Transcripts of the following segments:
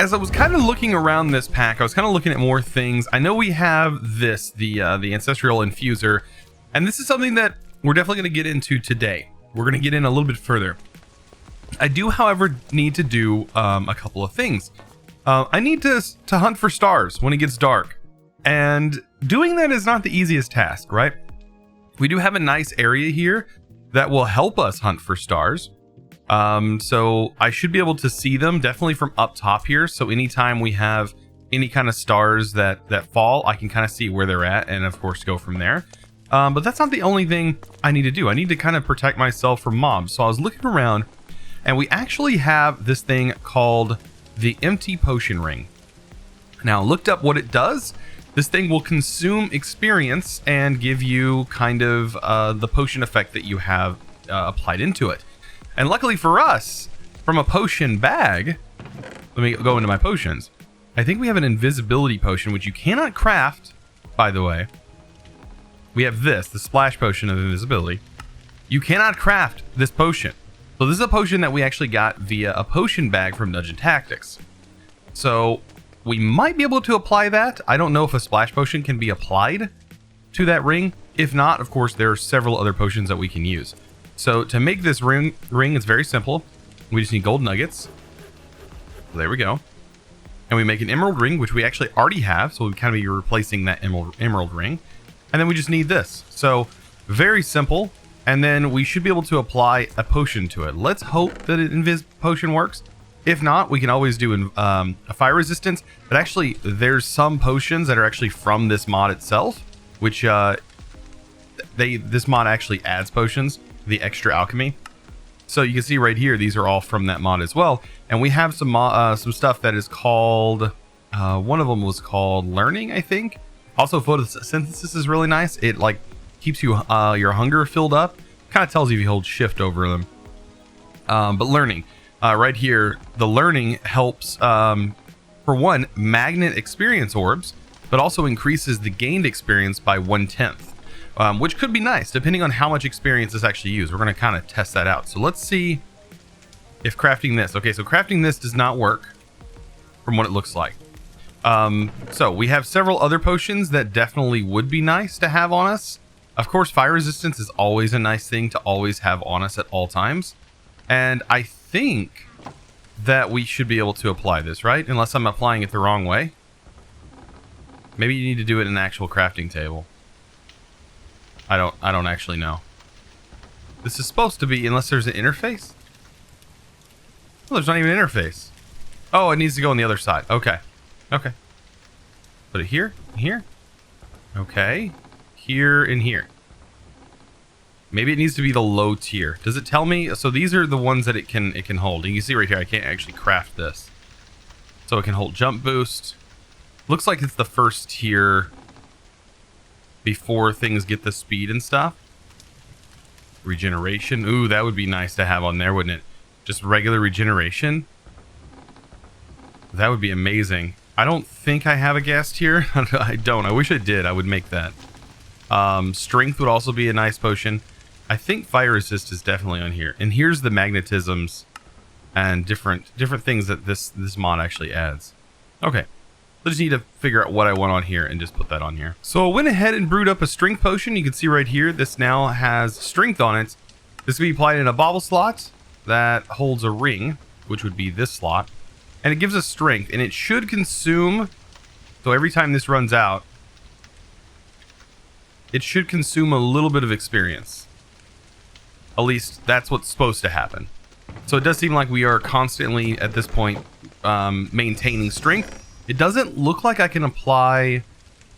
as I was kind of looking around this pack, I was kind of looking at more things. I know we have this, the Ancestral Infuser, and this is something that we're definitely going to get into today. We're going to get in a little bit further. I do, however, need to do a couple of things. I need to hunt for stars when it gets dark, and doing that is not the easiest task, right? We do have a nice area here that will help us hunt for stars. So I should be able to see them definitely from up top here. So anytime we have any kind of stars that fall, I can kind of see where they're at and of course go from there. But that's not the only thing I need to do. I need to kind of protect myself from mobs. So I was looking around and we actually have this thing called the Empty Potion Ring. Now I looked up what it does. This thing will consume experience and give you kind of the potion effect that you have applied into it. And luckily for us, from a potion bag, let me go into my potions. I think we have an invisibility potion, which you cannot craft, by the way. We have this, the splash potion of invisibility. You cannot craft this potion. So this is a potion that we actually got via a potion bag from Dungeon Tactics. So we might be able to apply that. I don't know if a splash potion can be applied to that ring. If not, of course, there are several other potions that we can use. So to make this ring, it's very simple. We just need gold nuggets. There we go. And we make an emerald ring, which we actually already have. So we kind of be replacing that emerald ring. And then we just need this. So very simple. And then we should be able to apply a potion to it. Let's hope that an invis potion works. If not, we can always do a fire resistance. But actually, there's some potions that are actually from this mod itself, which this mod actually adds potions. The extra alchemy. So you can see right here, these are all from that mod as well. And we have some stuff that is called, one of them was called learning, I think. Also, photosynthesis is really nice. It like keeps you your hunger filled up. Kind of tells you if you hold shift over them. But learning, right here, the learning helps for one, magnet experience orbs, but also increases the gained experience by 1/10. Which could be nice depending on how much experience is actually used. We're going to kind of test that out. So let's see if crafting this. Okay, so crafting this does not work from what it looks like. So we have several other potions that definitely would be nice to have on us. Of course, fire resistance is always a nice thing to always have on us at all times. And I think that we should be able to apply this, right? Unless I'm applying it the wrong way. Maybe you need to do it in an actual crafting table. I don't actually know. This is supposed to be, unless there's an interface. Well, there's not even an interface. Oh, it needs to go on the other side. Okay. Okay. Put it here, here. Okay. Here and here. Maybe it needs to be the low tier. Does it tell me? So these are the ones that it can hold. And you can see right here, I can't actually craft this. So it can hold jump boost. Looks like it's the first tier before things get the speed and stuff. Regeneration. Ooh, that would be nice to have on there, wouldn't it? Just regular regeneration. That would be amazing. I don't think I have a gas tier. I don't. I wish I did. I would make that. Strength would also be a nice potion. I think fire resist is definitely on here. And here's the magnetisms and different things that this mod actually adds. Okay. I just need to figure out what I want on here and just put that on here. So I went ahead and brewed up a strength potion. You can see right here, this now has strength on it. This can be applied in a bauble slot that holds a ring, which would be this slot. And it gives us strength, and it should consume, so every time this runs out, it should consume a little bit of experience. At least that's what's supposed to happen. So it does seem like we are constantly, at this point, maintaining strength. It doesn't look like I can apply,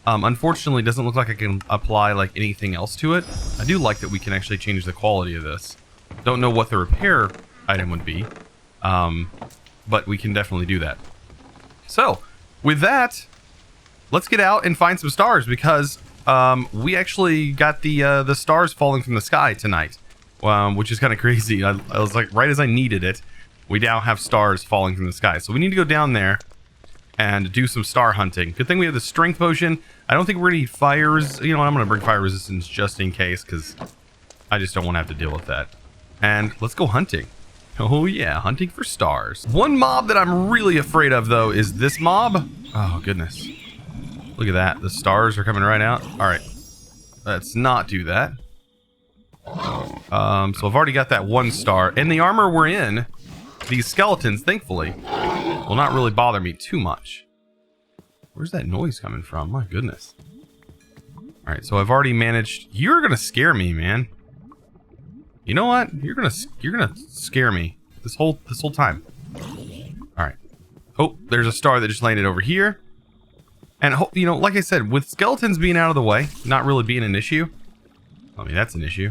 unfortunately, it doesn't look like I can apply like anything else to it. I do like that we can actually change the quality of this. Don't know what the repair item would be, but we can definitely do that. So, with that, let's get out and find some stars because we actually got the stars falling from the sky tonight, which is kind of crazy. I was like, right as I needed it, we now have stars falling from the sky. So we need to go down there and do some star hunting. Good thing we have the strength potion. I don't think we're gonna need fires. You know what? I'm gonna bring fire resistance just in case because I just don't want to have to deal with that. And let's go hunting. Oh yeah, hunting for stars. One mob that I'm really afraid of though is this mob. Oh goodness. Look at that. The stars are coming right out. All right. Let's not do that. So I've already got that 1 star. And the armor we're in, these skeletons, thankfully, will not really bother me too much. Where's that noise coming from? My goodness. All right, so I've already managed. You're gonna scare me, man. You know what? You're gonna scare me this whole time. All right. Oh, there's a star that just landed over here. And you know, like I said, with skeletons being out of the way, not really being an issue. I mean, that's an issue.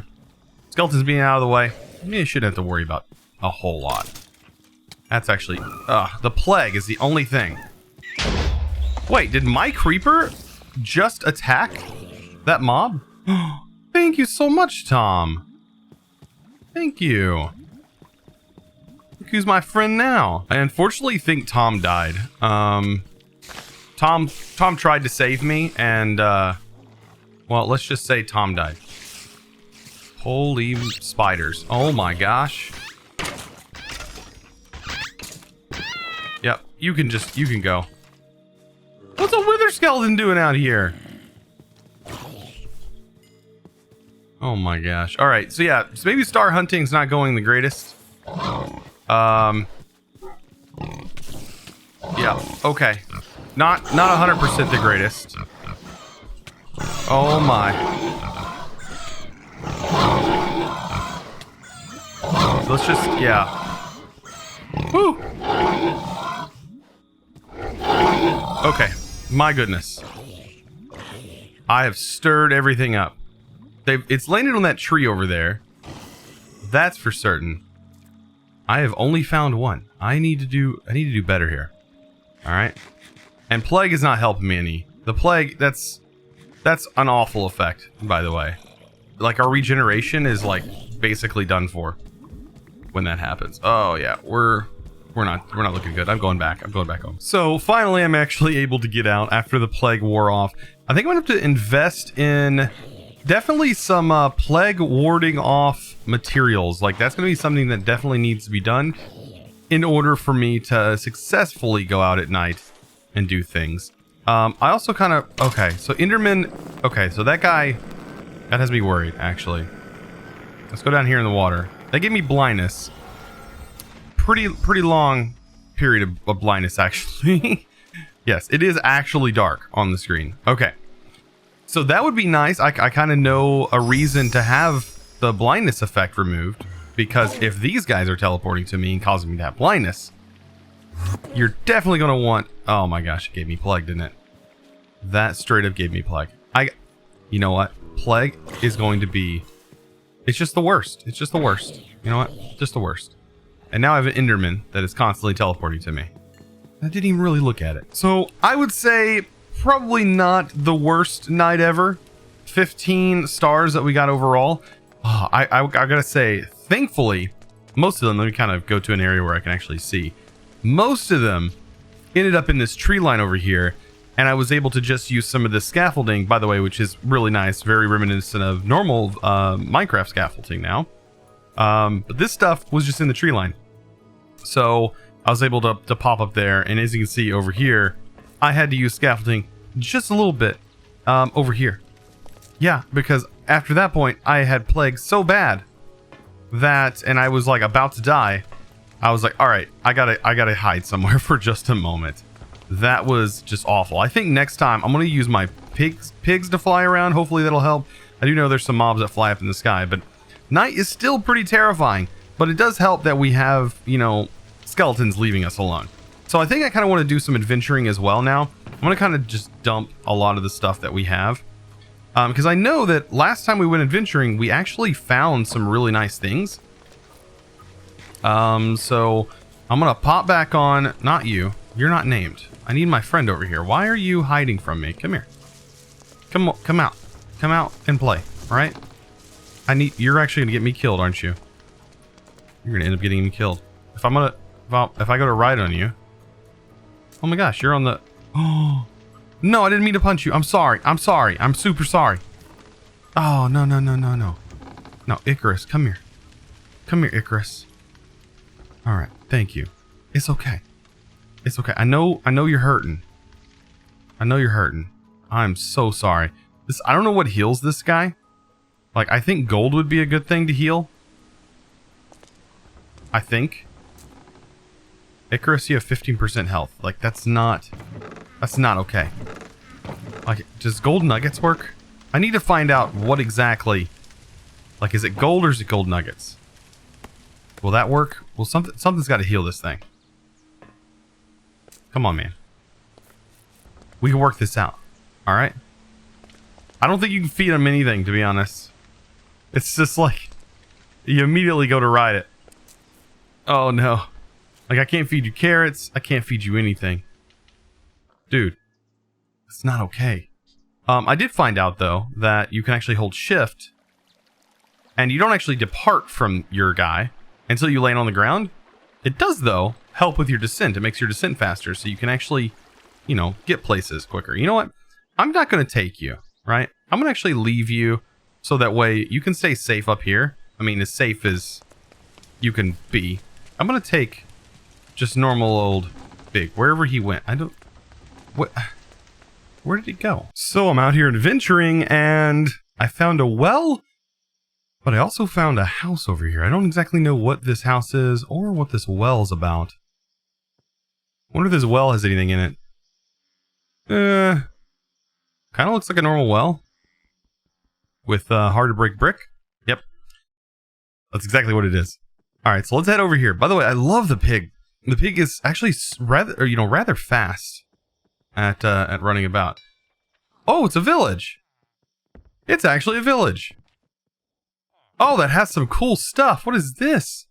Skeletons being out of the way, you shouldn't have to worry about a whole lot. That's actually, the plague is the only thing. Wait, did my creeper just attack that mob? Thank you so much, Tom. Thank you. Look who's my friend now. I unfortunately think Tom died. Tom tried to save me, and well, let's just say Tom died. Holy spiders. Oh my gosh. Yep, you can go. What's a wither skeleton doing out here? Oh my gosh. All right, so yeah, so maybe star hunting's not going the greatest. Yeah, okay. Not 100% the greatest. Oh my. Let's just, yeah. Woo! Okay, my goodness. I have stirred everything up. It's landed on that tree over there. That's for certain. I have only found 1. I need to do better here. All right. And plague is not helping me any. The plague, that's an awful effect, by the way. Like, our regeneration is like basically done for when that happens. Oh yeah, we're not looking good. I'm going back home. So finally I'm actually able to get out after the plague wore off. I think I'm gonna have to invest in definitely some plague warding off materials. Like, that's gonna be something that definitely needs to be done in order for me to successfully go out at night and do things. I also kind of, okay, so Enderman, okay, so that guy, that has me worried, actually. Let's go down here in the water. They gave me blindness. Pretty long period of blindness, actually. Yes, it is actually dark on the screen. Okay. So that would be nice. I kind of know a reason to have the blindness effect removed, because if these guys are teleporting to me and causing me to have blindness, you're definitely going to want... Oh my gosh, it gave me plague, didn't it? That straight up gave me plague. You know what? Plague is going to be... It's just the worst. It's just the worst. You know what? Just the worst. And now I have an Enderman that is constantly teleporting to me. I didn't even really look at it. So I would say probably not the worst night ever. 15 stars that we got overall. Oh, I gotta say, thankfully, most of them, let me kind of go to an area where I can actually see. Most of them ended up in this tree line over here, and I was able to just use some of this scaffolding, by the way, which is really nice, very reminiscent of normal Minecraft scaffolding now. But this stuff was just in the tree line. So I was able to pop up there, and as you can see over here, I had to use scaffolding just a little bit over here. Yeah, because after that point, I had plague so bad that, and I was like about to die, I was like, all right, I gotta hide somewhere for just a moment. That was just awful. I think next time I'm gonna use my pigs to fly around. Hopefully that'll help. I do know there's some mobs that fly up in the sky, but night is still pretty terrifying. But it does help that we have, you know, skeletons leaving us alone. So I think I kind of want to do some adventuring as well now. I'm gonna kind of just dump a lot of the stuff that we have. Because I know that last time we went adventuring, we actually found some really nice things. So I'm gonna pop back on, not you, you're not named. I need my friend over here. Why are you hiding from me? Come here. Come out and play, all right? You're actually gonna get me killed, aren't you? You're gonna end up getting me killed. If I go to ride on you. Oh my gosh, you're on the, oh, no, I didn't mean to punch you. I'm sorry. I'm super sorry. Oh, no. No, Icarus, come here. Come here, Icarus. All right, thank you. It's okay. It's okay. I know you're hurting. I know you're hurting. I'm so sorry. I don't know what heals this guy. Like, I think gold would be a good thing to heal. I think. Icarus, you have 15% health. Like, that's not okay. Like, does gold nuggets work? I need to find out what exactly. Like, is it gold or is it gold nuggets? Will that work? Well, something's got to heal this thing. Come on, man. We can work this out. All right. I don't think you can feed him anything, to be honest. It's just like you immediately go to ride it. Oh no. Like, I can't feed you carrots. I can't feed you anything. Dude, it's not okay. I did find out though that you can actually hold shift and you don't actually depart from your guy until you land on the ground. It does though help with your descent. It makes your descent faster, so you can actually, you know, get places quicker. You know what? I'm not going to take you, right? I'm going to actually leave you so that way you can stay safe up here. I mean, as safe as you can be. I'm going to take just normal old Big, wherever he went. I don't... What... Where did he go? So I'm out here adventuring and I found a well, but I also found a house over here. I don't exactly know what this house is or what this well is about. I wonder if this well has anything in it. Kind of looks like a normal well with hard to break brick. Yep. That's exactly what it is. All right, so let's head over here. By the way, I love the pig. The pig is actually rather fast at running about. Oh, it's a village. It's actually a village. Oh, that has some cool stuff. What is this?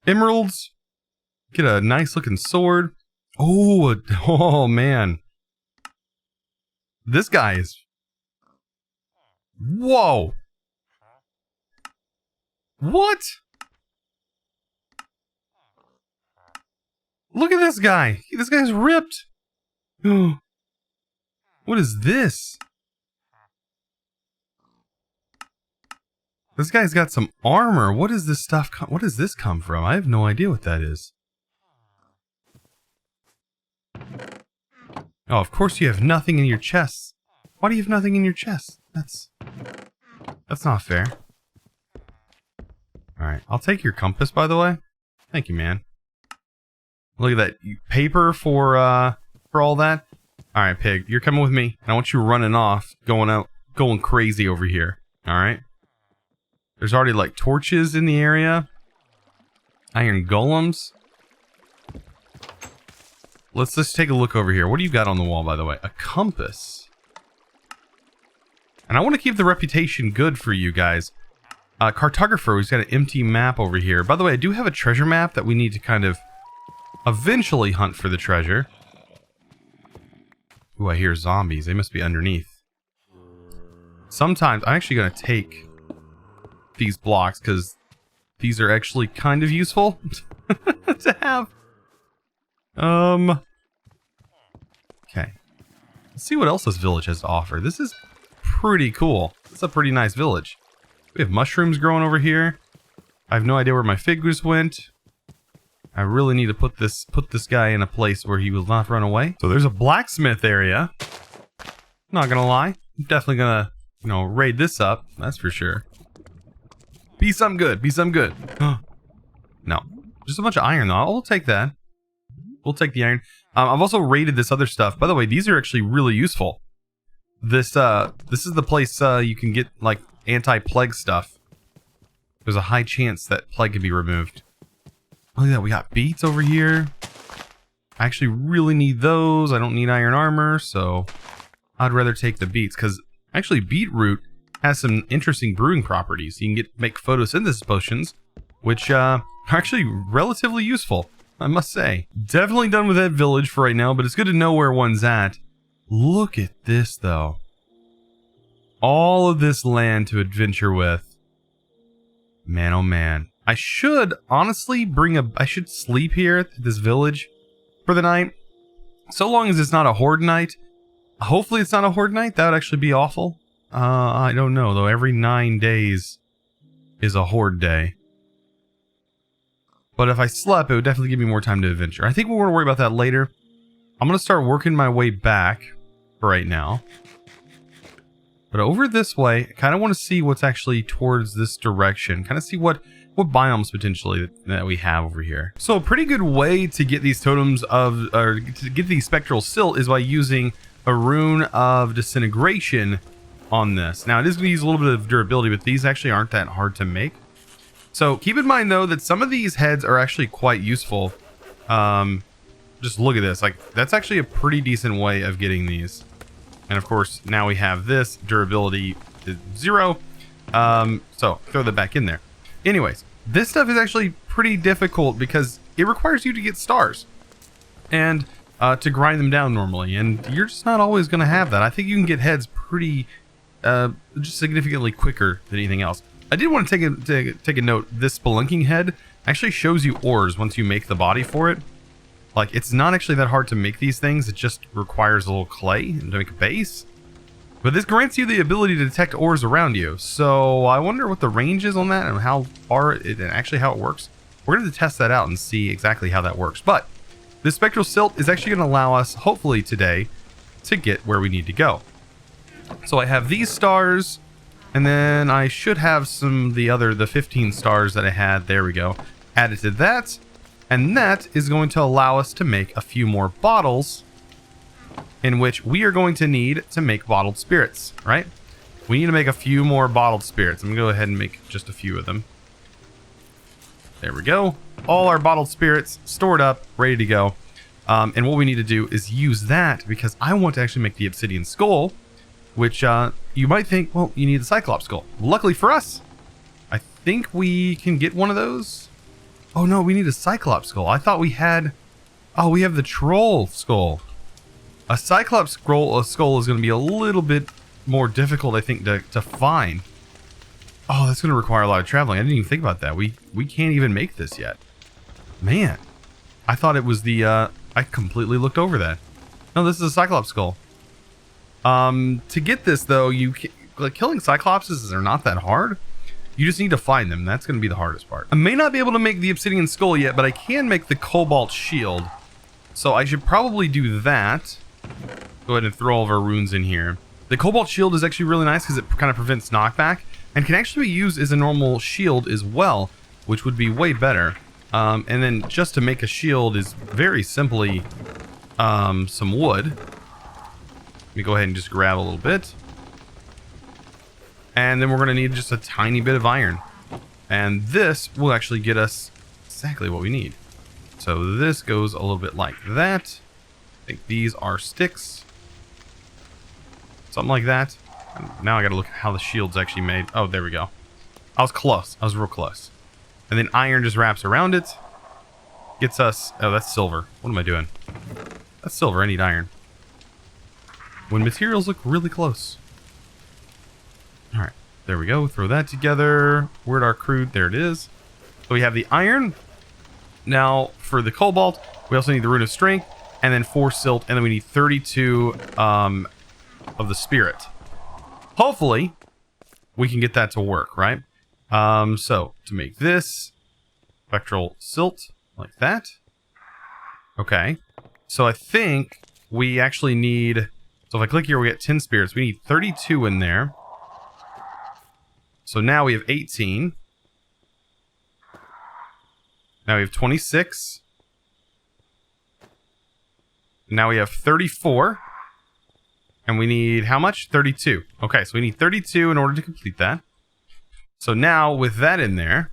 Emeralds. Get a nice looking sword. Oh, oh man. This guy is... Whoa. What? Look at this guy. This guy's ripped. What is this? This guy's got some armor. What is this stuff? What does this come from? I have no idea what that is. Oh, of course you have nothing in your chest. Why do you have nothing in your chest? That's not fair. Alright, I'll take your compass, by the way. Thank you, man. Look at that paper for all that. Alright, pig, you're coming with me. And I want you running off, going crazy over here. Alright? There's already like torches in the area. Iron golems. Let's just take a look over here. What do you got on the wall, by the way? A compass. And I want to keep the reputation good for you guys. Cartographer, who's got an empty map over here. By the way, I do have a treasure map that we need to kind of eventually hunt for the treasure. Ooh, I hear zombies. They must be underneath. Sometimes I'm actually going to take these blocks because these are actually kind of useful to have. Okay. Let's see what else this village has to offer. This is pretty cool. It's a pretty nice village. We have mushrooms growing over here. I have no idea where my figures went. I really need to put this guy in a place where he will not run away. So there's a blacksmith area. Not gonna lie. I'm definitely gonna, raid this up. That's for sure. Be some good. Be some good. No. Just a bunch of iron though. We'll take that. We'll take the iron. I've also raided this other stuff. By the way, these are actually really useful. This is the place you can get like anti-plague stuff. There's a high chance that plague can be removed. Look at that, we got beets over here. I actually really need those. I don't need iron armor, so I'd rather take the beets because actually beetroot has some interesting brewing properties. You can make photosynthesis potions, which are actually relatively useful, I must say. Definitely done with that village for right now, but it's good to know where one's at. Look at this, though. All of this land to adventure with. Man, oh man. I should honestly I should sleep here at this village for the night. So long as it's not a horde night. Hopefully it's not a horde night. That would actually be awful. I don't know, though. Every 9 days is a horde day. But if I slept, it would definitely give me more time to adventure. I think we're going to worry about that later. I'm going to start working my way back for right now. But over this way, I kind of want to see what's actually towards this direction. Kind of see what biomes potentially that we have over here. So a pretty good way to get these totems of, or to get the spectral silt is by using a rune of disintegration on this. Now it is going to use a little bit of durability, but these actually aren't that hard to make. So keep in mind though that some of these heads are actually quite useful. Just look at this, like that's actually a pretty decent way of getting these. And of course now we have this durability is 0. So throw that back in there. Anyways, this stuff is actually pretty difficult because it requires you to get stars and to grind them down normally, and you're just not always going to have that. I think you can get heads pretty just significantly quicker than anything else. I did want to take a note. This spelunking head actually shows you ores once you make the body for it. Like, it's not actually that hard to make these things. It just requires a little clay to make a base. But this grants you the ability to detect ores around you. So I wonder what the range is on that and how far it, and actually how it works. We're going to test that out and see exactly how that works. But this spectral silt is actually going to allow us, hopefully today, to get where we need to go. So I have these stars, and then I should have the 15 stars that I had, there we go, added to that. And that is going to allow us to make a few more bottles, in which we are going to need to make bottled spirits, right? We need to make a few more bottled spirits. I'm going to go ahead and make just a few of them. There we go. All our bottled spirits stored up, ready to go. And what we need to do is use that because I want to actually make the obsidian skull, which you might think, well, you need the cyclops skull. Luckily for us, I think we can get one of those. Oh no, we need a cyclops skull. I thought we had... Oh, we have the troll skull. A cyclops skull is going to be a little bit more difficult, I think, to find. Oh, that's going to require a lot of traveling. I didn't even think about that. We can't even make this yet. Man, I thought it was the... I completely looked over that. No, this is a cyclops skull. To get this, though, killing cyclopses are not that hard. You just need to find them. That's going to be the hardest part. I may not be able to make the obsidian skull yet, but I can make the cobalt shield. So I should probably do that. Go ahead and throw all of our runes in here. The cobalt shield is actually really nice because it kind of prevents knockback and can actually be used as a normal shield as well, which would be way better. And then just to make a shield is very simply some wood. Let me go ahead and just grab a little bit. And then we're going to need just a tiny bit of iron. And this will actually get us exactly what we need. So this goes a little bit like that. I think these are sticks. Something like that. And now I got to look at how the shield's actually made. Oh, there we go. I was close. I was real close. And then iron just wraps around it. Gets us... Oh, that's silver. What am I doing? That's silver. I need iron. When materials look really close. Alright. There we go. Throw that together. Where'd our crude? There it is. So we have the iron. Now, for the cobalt, we also need the rune of strength. And then 4 silt. And then we need 32 of the spirit. Hopefully, we can get that to work, right? So, to make this spectral silt, like that. Okay. So I think we actually need... So if I click here, we get 10 spirits. We need 32 in there. So now we have 18. Now we have 26. Now we have 34. And we need how much? 32. Okay, so we need 32 in order to complete that. So now with that in there,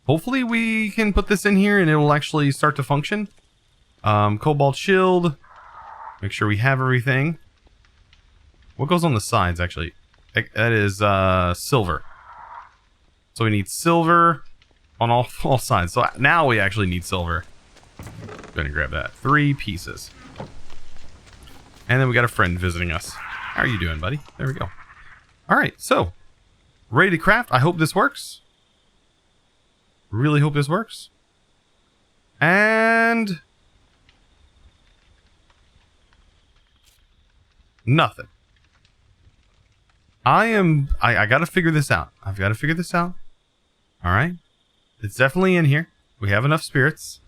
hopefully we can put this in here and it will actually start to function. Cobalt shield. Make sure we have everything. What goes on the sides actually? That is silver. So we need silver on all sides. So now we actually need silver. Go ahead and grab that. 3 pieces. And then we got a friend visiting us. How are you doing, buddy? There we go. Alright, so ready to craft. I hope this works. Really hope this works. And nothing. I gotta figure this out. I've got to figure this out. Alright. It's definitely in here. We have enough spirits.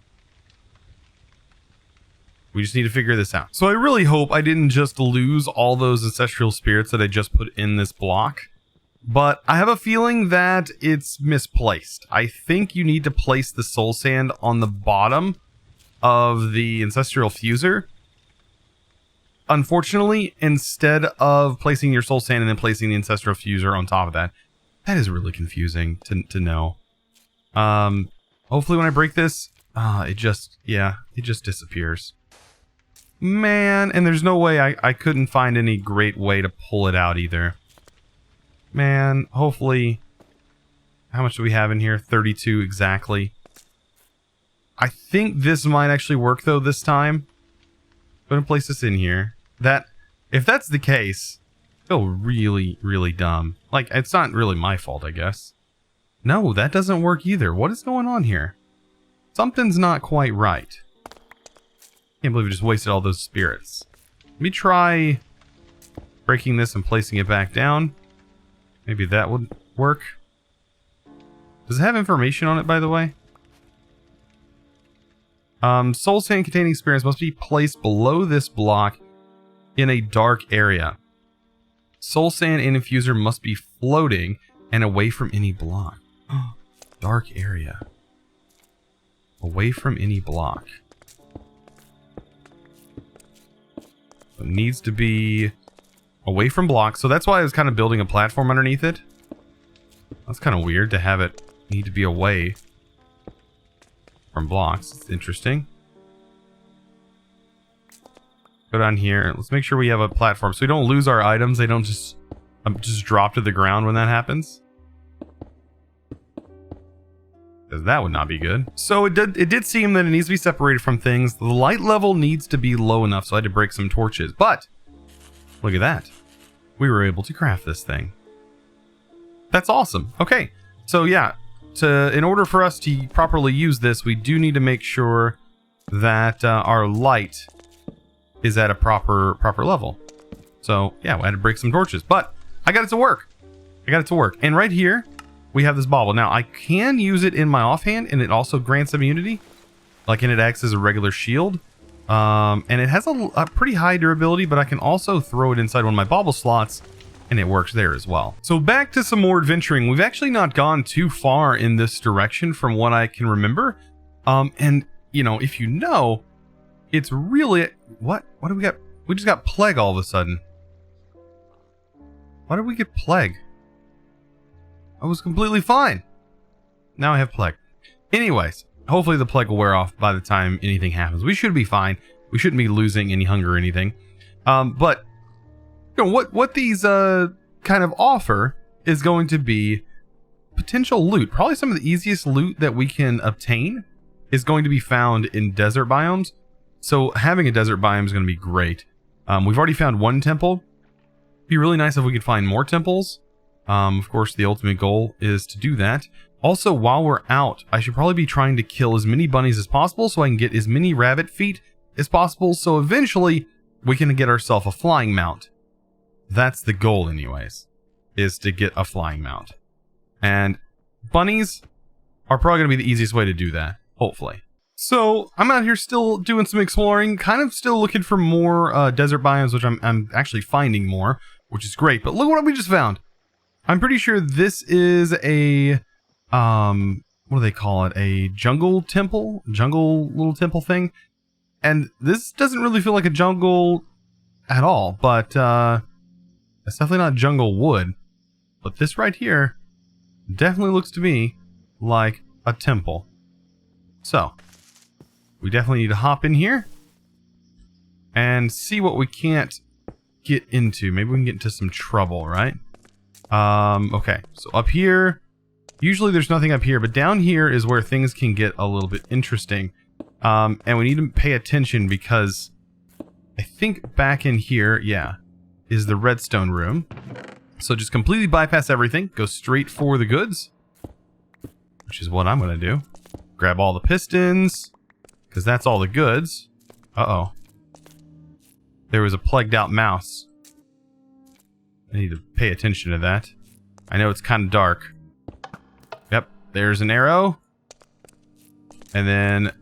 We just need to figure this out. So I really hope I didn't just lose all those ancestral spirits that I just put in this block. But I have a feeling that it's misplaced. I think you need to place the soul sand on the bottom of the Ancestral Infuser. Unfortunately, instead of placing your soul sand and then placing the Ancestral Infuser on top of that. That is really confusing to know. Hopefully when I break this, it just disappears. Man, and there's no way I couldn't find any great way to pull it out either. Man, hopefully... How much do we have in here? 32 exactly. I think this might actually work though this time. I'm gonna place this in here. If that's the case, I feel really, really dumb. Like, it's not really my fault, I guess. No, that doesn't work either. What is going on here? Something's not quite right. Can't believe we just wasted all those spirits. Let me try breaking this and placing it back down. Maybe that would work. Does it have information on it, by the way? Soul sand containing spirits must be placed below this block in a dark area. Soul sand and infuser must be floating and away from any block. Dark area. Away from any block. It needs to be away from blocks. So that's why I was kind of building a platform underneath it. That's kind of weird to have it need to be away from blocks. It's interesting. Go down here. Let's make sure we have a platform so we don't lose our items. They don't just drop to the ground when that happens. Because that would not be good. So it did seem that it needs to be separated from things. The light level needs to be low enough, so I had to break some torches. But look at that. We were able to craft this thing. That's awesome. Okay. So yeah, in order for us to properly use this, we do need to make sure that our light is at a proper level. So yeah, I had to break some torches, but I got it to work. And right here, we have this bauble. Now, I can use it in my offhand, and it also grants immunity. And it acts as a regular shield. And it has a pretty high durability, but I can also throw it inside one of my bauble slots, and it works there as well. So back to some more adventuring. We've actually not gone too far in this direction from what I can remember. And, you know, if you know, it's really... What do we got? We just got plague all of a sudden. Why did we get plague? I was completely fine. Now I have plague. Anyways, hopefully the plague will wear off by the time anything happens. We should be fine. We shouldn't be losing any hunger or anything. But you know, what these kind of offer is going to be potential loot. Probably some of the easiest loot that we can obtain is going to be found in desert biomes. So having a desert biome is going to be great. We've already found one temple. It'd be really nice if we could find more temples. Of course, the ultimate goal is to do that. Also, while we're out, I should probably be trying to kill as many bunnies as possible so I can get as many rabbit feet as possible. So eventually, we can get ourselves a flying mount. That's the goal anyways, is to get a flying mount. And bunnies are probably going to be the easiest way to do that, hopefully. So, I'm out here still doing some exploring, kind of still looking for more desert biomes, which I'm actually finding more, which is great. But look what we just found. I'm pretty sure this is a, what do they call it? A jungle temple? Jungle little temple thing. And this doesn't really feel like a jungle at all, but it's definitely not jungle wood. But this right here definitely looks to me like a temple. So, we definitely need to hop in here and see what we can't get into. Maybe we can get into some trouble, right? Okay, so up here, usually there's nothing up here, but down here is where things can get a little bit interesting. And we need to pay attention because I think back in here, yeah, is the redstone room. So just completely bypass everything, go straight for the goods, which is what I'm going to do. Grab all the pistons, because that's all the goods. Uh-oh. There was a plugged out mouse. I need to pay attention to that. I know it's kind of dark. Yep, there's an arrow. And then,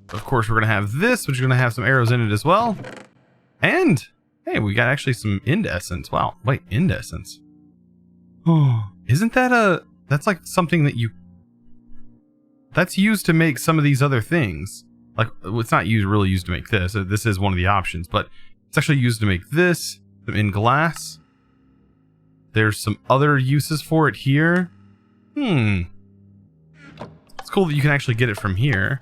of course, we're going to have this, which is going to have some arrows in it as well. And, hey, we got actually some indessence. Wow, wait, indessence. Oh, isn't that that's like something that that's used to make some of these other things. Like, it's not really used to make this. This is one of the options, but it's actually used to make this in glass. There's some other uses for it here. It's cool that you can actually get it from here.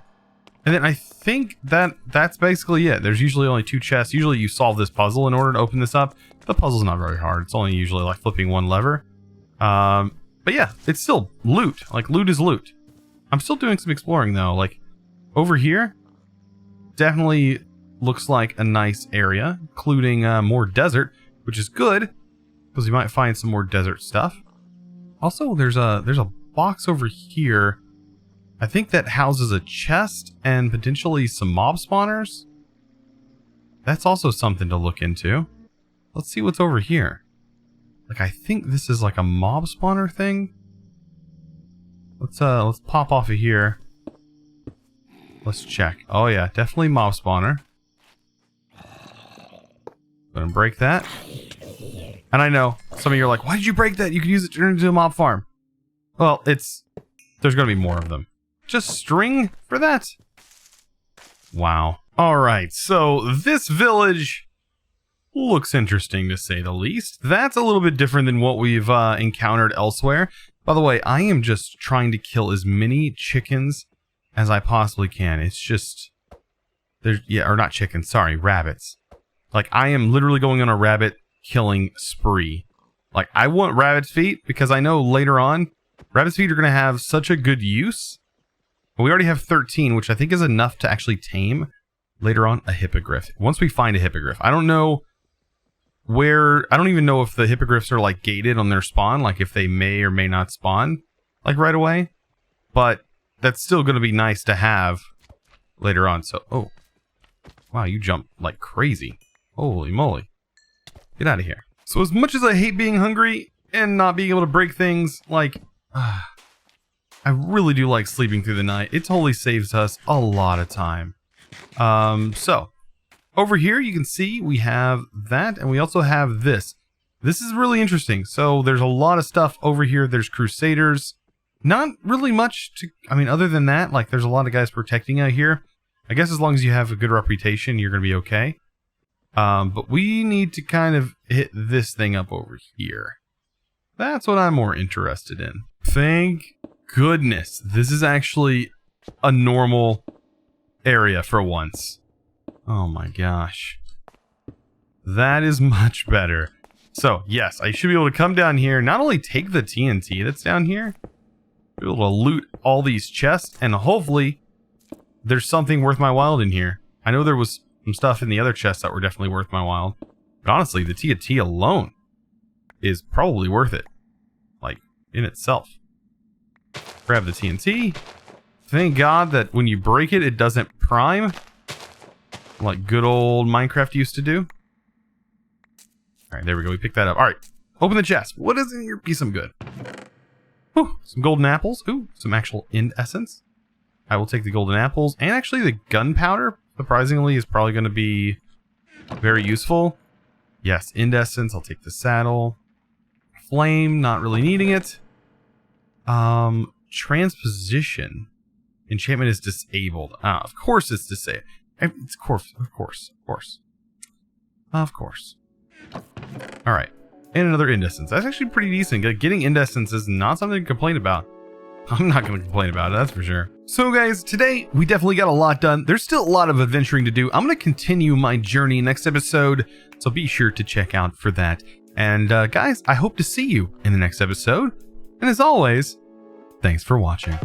And then I think that's basically it. There's usually only 2 chests. Usually you solve this puzzle in order to open this up. The puzzle's not very hard. It's only usually like flipping one lever. But yeah, it's still loot. Like, loot is loot. I'm still doing some exploring though. Like, over here, definitely looks like a nice area, including more desert, which is good because you might find some more desert stuff. Also, there's a box over here. I think that houses a chest and potentially some mob spawners. That's also something to look into. Let's see what's over here. Like, I think this is like a mob spawner thing. Let's pop off of here. Let's check. Oh yeah, definitely mob spawner. Gonna break that. And I know some of you are like, why did you break that? You could use it to turn into a mob farm. Well, there's gonna be more of them. Just string for that? Wow. Alright, so this village looks interesting to say the least. That's a little bit different than what we've encountered elsewhere. By the way, I am just trying to kill as many chickens as I possibly can. It's just... or not chickens, sorry, rabbits. Like, I am literally going on a rabbit killing spree. Like, I want rabbit's feet because I know later on, rabbit's feet are going to have such a good use. We already have 13, which I think is enough to actually tame later on a hippogriff. Once we find a hippogriff. I don't know where... I don't even know if the hippogriffs are like gated on their spawn. Like if they may or may not spawn like right away. But that's still going to be nice to have later on. So, oh. Wow, you jump like crazy. Holy moly. Get out of here. So as much as I hate being hungry and not being able to break things, like... I really do like sleeping through the night. It totally saves us a lot of time. So, over here you can see we have that, and we also have this. This is really interesting. So there's a lot of stuff over here. There's Crusaders. Not really much to... I mean, other than that, like, there's a lot of guys protecting out here. I guess as long as you have a good reputation, you're going to be okay. But we need to kind of hit this thing up over here. That's what I'm more interested in. Thank goodness. This is actually a normal area for once. Oh my gosh. That is much better. So, yes, I should be able to come down here, not only take the TNT that's down here, be able to loot all these chests, and hopefully there's something worth my while in here. I know there was some stuff in the other chests that were definitely worth my while. But honestly, the TNT alone is probably worth it. Like, in itself. Grab the TNT. Thank God that when you break it, it doesn't prime. Like good old Minecraft used to do. Alright, there we go. We picked that up. Alright, open the chest. What is in here? Be some good. Whew, some golden apples. Ooh, some actual end essence. I will take the golden apples. And actually the gunpowder, surprisingly, is probably going to be very useful. Yes, end essence. I'll take the saddle. Flame, not really needing it. Transposition. Enchantment is disabled. Of course it's disabled. Of course. Alright. And another indessence. That's actually pretty decent. Getting indessence is not something to complain about. I'm not going to complain about it, that's for sure. So guys, today we definitely got a lot done. There's still a lot of adventuring to do. I'm going to continue my journey next episode, so be sure to check out for that. And guys, I hope to see you in the next episode. And as always, thanks for watching.